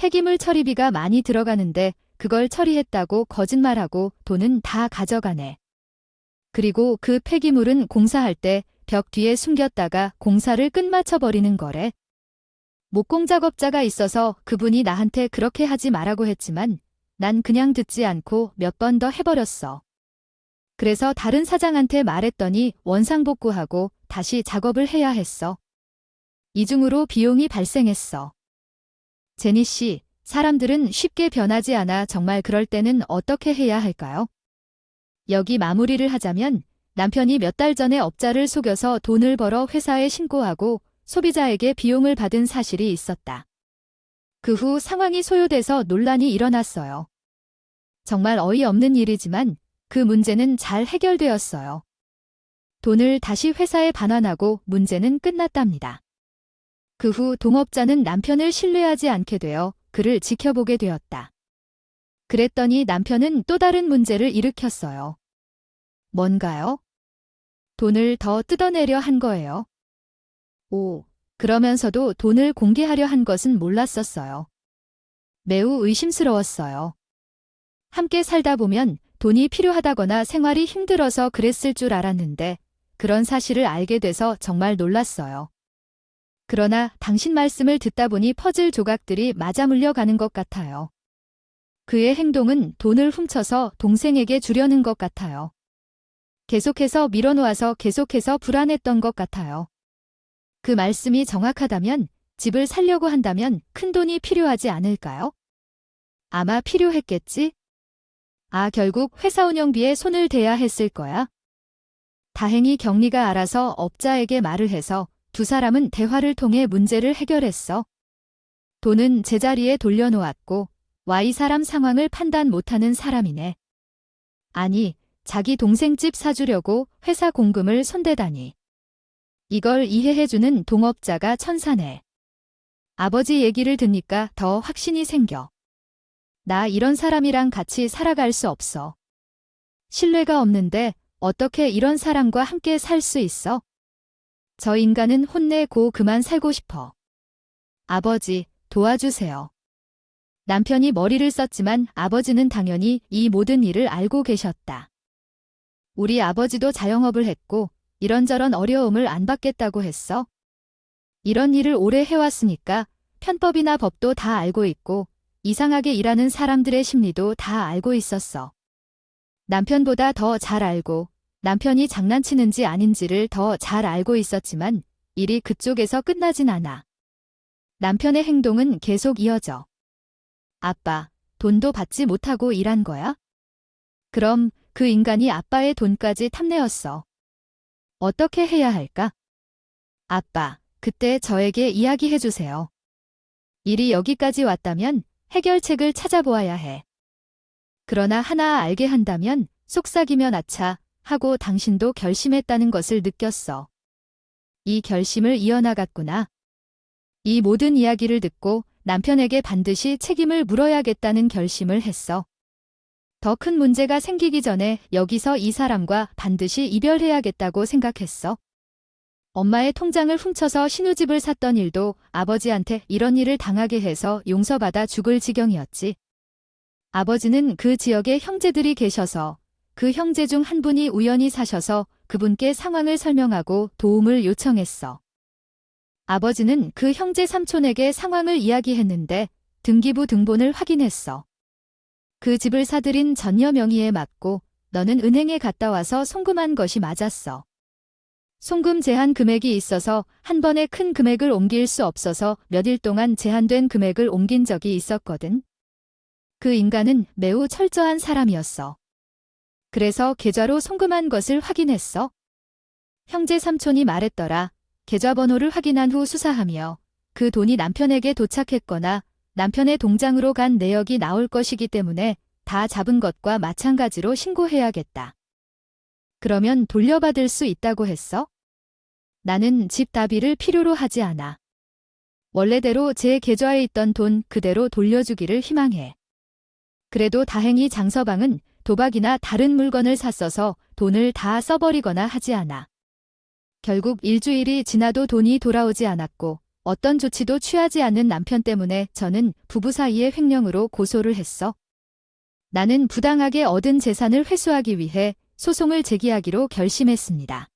폐기물 처리비가 많이 들어가는데 그걸 처리했다고 거짓말하고 돈은 다 가져가네. 그리고 그 폐기물은 공사할 때 벽 뒤에 숨겼다가 공사를 끝마쳐버리는 거래. 목공 작업자가 있어서 그분이 나한테 그렇게 하지 말라고 했지만 난 그냥 듣지 않고 몇 번 더 해버렸어. 그래서 다른 사장한테 말했더니 원상복구하고 다시 작업을 해야 했어. 이중으로 비용이 발생했어. 제니 씨, 사람들은 쉽게 변하지 않아 정말 그럴 때는 어떻게 해야 할까요? 여기 마무리를 하자면 남편이 몇 달 전에 업자를 속여서 돈을 벌어 회사에 신고하고 소비자에게 비용을 받은 사실이 있었다. 그 후 상황이 소요돼서 논란이 일어났어요. 정말 어이없는 일이지만 그 문제는 잘 해결되었어요. 돈을 다시 회사에 반환하고 문제는 끝났답니다. 그 후 동업자는 남편을 신뢰하지 않게 되어 그를 지켜보게 되었다. 그랬더니 남편은 또 다른 문제를 일으켰어요. 뭔가요? 돈을 더 뜯어내려 한 거예요. 오, 그러면서도 돈을 공개하려 한 것은 몰랐었어요. 매우 의심스러웠어요. 함께 살다 보면 돈이 필요하다거나 생활이 힘들어서 그랬을 줄 알았는데 그런 사실을 알게 돼서 정말 놀랐어요. 그러나 당신 말씀을 듣다 보니 퍼즐 조각들이 맞아 물려가는 것 같아요. 그의 행동은 돈을 훔쳐서 동생에게 주려는 것 같아요. 계속해서 밀어놓아서 계속해서 불안했던 것 같아요. 그 말씀이 정확하다면 집을 살려고 한다면 큰 돈이 필요하지 않을까요? 아마 필요했겠지? 아, 결국 회사 운영비에 손을 대야 했을 거야? 다행히 경리가 알아서 업자에게 말을 해서 두 사람은 대화를 통해 문제를 해결했어. 돈은 제자리에 돌려놓았고 이 사람 상황을 판단 못하는 사람이네. 아니, 자기 동생 집 사주려고 회사 공금을 손대다니. 이걸 이해해주는 동업자가 천사네. 아버지 얘기를 듣니까 더 확신이 생겨. 나 이런 사람이랑 같이 살아갈 수 없어. 신뢰가 없는데 어떻게 이런 사람과 함께 살 수 있어? 저 인간은 혼내고 그만 살고 싶어. 아버지, 도와주세요. 남편이 머리를 썼지만 아버지는 당연히 이 모든 일을 알고 계셨다. 우리 아버지도 자영업을 했고 이런저런 어려움을 안 받겠다고 했어. 이런 일을 오래 해왔으니까 편법이나 법도 다 알고 있고 이상하게 일하는 사람들의 심리도 다 알고 있었어. 남편보다 더 잘 알고 남편이 장난치는지 아닌지를 더 잘 알고 있었지만 일이 그쪽에서 끝나진 않아. 남편의 행동은 계속 이어져. 아빠, 돈도 받지 못하고 일한 거야? 그럼 그 인간이 아빠의 돈까지 탐내었어. 어떻게 해야 할까? 아빠, 그때 저에게 이야기해주세요. 일이 여기까지 왔다면 해결책을 찾아보아야 해. 그러나 하나 알게 한다면 속삭이면 아차 하고 당신도 결심했다는 것을 느꼈어. 이 결심을 이어나갔구나. 이 모든 이야기를 듣고 남편에게 반드시 책임을 물어야겠다는 결심을 했어. 더 큰 문제가 생기기 전에 여기서 이 사람과 반드시 이별해야겠다고 생각했어. 엄마의 통장을 훔쳐서 신우집을 샀던 일도 아버지한테 이런 일을 당하게 해서 용서받아 죽을 지경이었지. 아버지는 그 지역에 형제들이 계셔서 그 형제 중 한 분이 우연히 사셔서 그분께 상황을 설명하고 도움을 요청했어. 아버지는 그 형제 삼촌에게 상황을 이야기했는데 등기부 등본을 확인했어. 그 집을 사들인 전녀 명의에 맞고 너는 은행에 갔다 와서 송금한 것이 맞았어. 송금 제한 금액이 있어서 한 번에 큰 금액을 옮길 수 없어서 몇 일 동안 제한된 금액을 옮긴 적이 있었거든. 그 인간은 매우 철저한 사람이었어. 그래서 계좌로 송금한 것을 확인했어. 형제 삼촌이 말했더라. 계좌번호를 확인한 후 수사하며 그 돈이 남편에게 도착했거나 남편의 통장으로 간 내역이 나올 것이기 때문에 다 잡은 것과 마찬가지로 신고해야겠다. 그러면 돌려받을 수 있다고 했어? 나는 집 다비를 필요로 하지 않아. 원래대로 제 계좌에 있던 돈 그대로 돌려주기를 희망해. 그래도 다행히 장서방은 도박이나 다른 물건을 샀어서 돈을 다 써버리거나 하지 않아. 결국 일주일이 지나도 돈이 돌아오지 않았고 어떤 조치도 취하지 않는 남편 때문에 저는 부부 사이의 횡령으로 고소를 했어. 나는 부당하게 얻은 재산을 회수하기 위해 소송을 제기하기로 결심했습니다.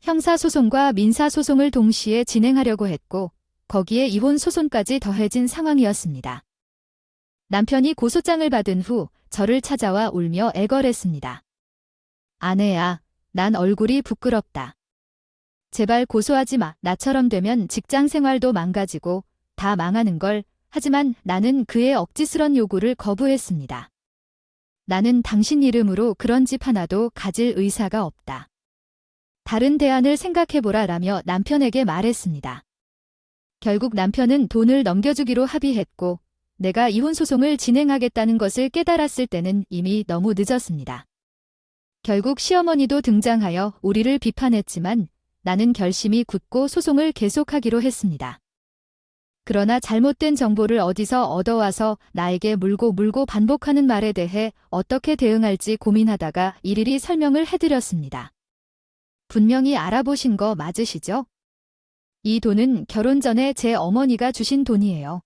형사소송과 민사소송을 동시에 진행하려고 했고, 거기에 이혼 소송까지 더해진 상황이었습니다. 남편이 고소장을 받은 후 저를 찾아와 울며 애걸했습니다. 아내야, 난 얼굴이 부끄럽다. 제발 고소하지 마. 나처럼 되면 직장 생활도 망가지고 다 망하는 걸. 하지만 나는 그의 억지스런 요구를 거부했습니다. 나는 당신 이름으로 그런 집 하나도 가질 의사가 없다. 다른 대안을 생각해보라라며 남편에게 말했습니다. 결국 남편은 돈을 넘겨주기로 합의했고, 내가 이혼소송을 진행하겠다는 것을 깨달았을 때는 이미 너무 늦었습니다. 결국 시어머니도 등장하여 우리를 비판했지만 나는 결심이 굳고 소송을 계속하기로 했습니다. 그러나 잘못된 정보를 어디서 얻어와서 나에게 물고 반복하는 말에 대해 어떻게 대응할지 고민하다가 일일이 설명을 해드렸습니다. 분명히 알아보신 거 맞으시죠? 이 돈은 결혼 전에 제 어머니가 주신 돈이에요.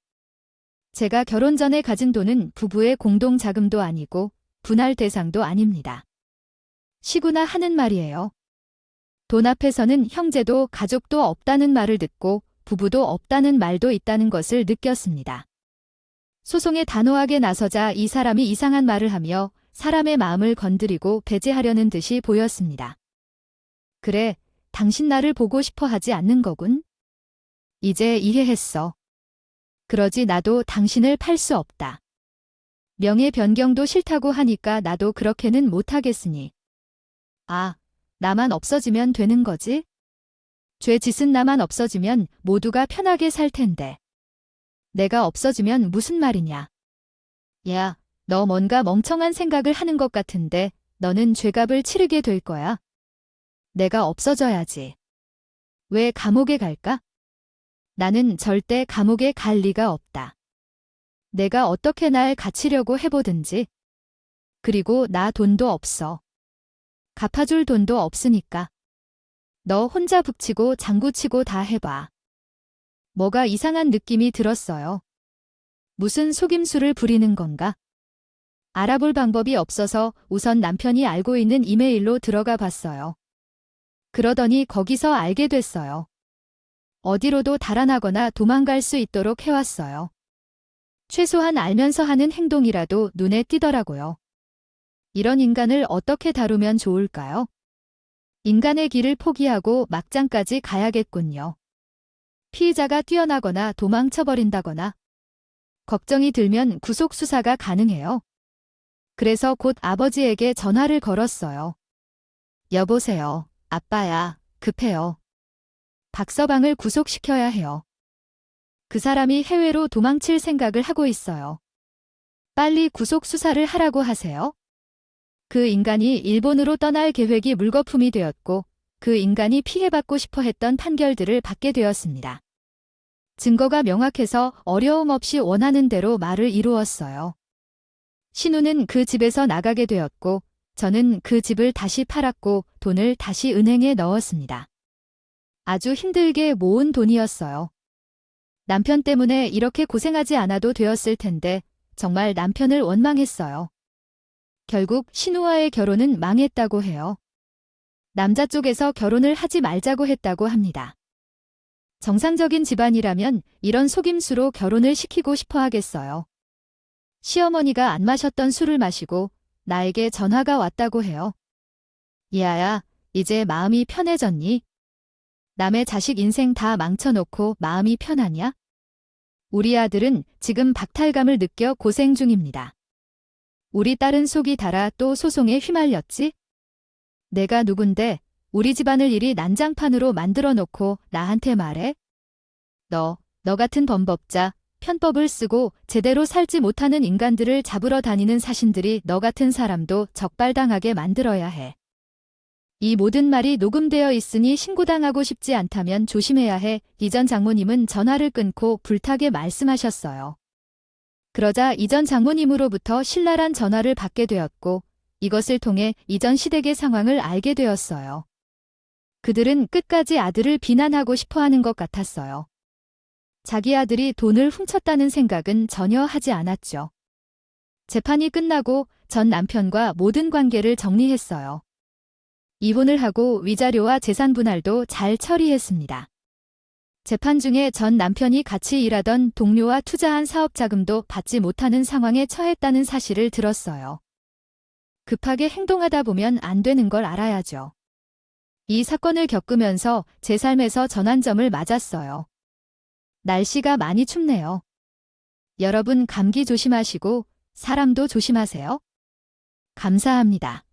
제가 결혼 전에 가진 돈은 부부의 공동 자금도 아니고 분할 대상도 아닙니다. 시구나 하는 말이에요. 돈 앞에서는 형제도 가족도 없다는 말을 듣고 부부도 없다는 말도 있다는 것을 느꼈습니다. 소송에 단호하게 나서자 이 사람이 이상한 말을 하며 사람의 마음을 건드리고 배제하려는 듯이 보였습니다. 그래, 당신 나를 보고 싶어 하지 않는 거군. 이제 이해했어. 그러지 나도 당신을 팔 수 없다. 명예 변경도 싫다고 하니까 나도 그렇게는 못하겠으니. 아, 나만 없어지면 되는 거지? 죄 짓은 나만 없어지면 모두가 편하게 살 텐데. 내가 없어지면 무슨 말이냐? 야, 너 뭔가 멍청한 생각을 하는 것 같은데 너는 죄값을 치르게 될 거야. 내가 없어져야지. 왜 감옥에 갈까? 나는 절대 감옥에 갈 리가 없다. 내가 어떻게 날 갇히려고 해보든지. 그리고 나 돈도 없어. 갚아줄 돈도 없으니까. 너 혼자 북치고 장구치고 다 해봐. 뭐가 이상한 느낌이 들었어요. 무슨 속임수를 부리는 건가? 알아볼 방법이 없어서 우선 남편이 알고 있는 이메일로 들어가 봤어요. 그러더니 거기서 알게 됐어요. 어디로도 달아나거나 도망갈 수 있도록 해왔어요. 최소한 알면서 하는 행동이라도 눈에 띄더라고요. 이런 인간을 어떻게 다루면 좋을까요? 인간의 길을 포기하고 막장까지 가야겠군요. 피의자가 뛰어나거나 도망쳐버린다거나 걱정이 들면 구속 수사가 가능해요. 그래서 곧 아버지에게 전화를 걸었어요. 여보세요. 아빠야, 급해요. 박서방을 구속시켜야 해요. 그 사람이 해외로 도망칠 생각을 하고 있어요. 빨리 구속 수사를 하라고 하세요. 그 인간이 일본으로 떠날 계획이 물거품이 되었고 그 인간이 피해받고 싶어 했던 판결들을 받게 되었습니다. 증거가 명확해서 어려움 없이 원하는 대로 말을 이루었어요. 신우는 그 집에서 나가게 되었고 저는 그 집을 다시 팔았고 돈을 다시 은행에 넣었습니다. 아주 힘들게 모은 돈이었어요. 남편 때문에 이렇게 고생하지 않아도 되었을 텐데 정말 남편을 원망했어요. 결국 신우와의 결혼은 망했다고 해요. 남자 쪽에서 결혼을 하지 말자고 했다고 합니다. 정상적인 집안이라면 이런 속임수로 결혼을 시키고 싶어 하겠어요. 시어머니가 안 마셨던 술을 마시고 나에게 전화가 왔다고 해요. 이아야, 이제 마음이 편해졌니? 남의 자식 인생 다 망쳐놓고 마음이 편하냐? 우리 아들은 지금 박탈감을 느껴 고생 중입니다. 우리 딸은 속이 달아 또 소송에 휘말렸지? 내가 누군데 우리 집안을 이리 난장판으로 만들어 놓고 나한테 말해? 너 같은 범법자, 편법을 쓰고 제대로 살지 못하는 인간들을 잡으러 다니는 사신들이 너 같은 사람도 적발당하게 만들어야 해. 이 모든 말이 녹음되어 있으니 신고당하고 싶지 않다면 조심해야 해. 이전 장모님은 전화를 끊고 불타게 말씀하셨어요. 그러자 이전 장모님으로부터 신랄한 전화를 받게 되었고 이것을 통해 이전 시댁의 상황을 알게 되었어요. 그들은 끝까지 아들을 비난하고 싶어 하는 것 같았어요. 자기 아들이 돈을 훔쳤다는 생각은 전혀 하지 않았죠. 재판이 끝나고 전 남편과 모든 관계를 정리했어요. 이혼을 하고 위자료와 재산 분할도 잘 처리했습니다. 재판 중에 전 남편이 같이 일하던 동료와 투자한 사업 자금도 받지 못하는 상황에 처했다는 사실을 들었어요. 급하게 행동하다 보면 안 되는 걸 알아야죠. 이 사건을 겪으면서 제 삶에서 전환점을 맞았어요. 날씨가 많이 춥네요. 여러분 감기 조심하시고 사람도 조심하세요. 감사합니다.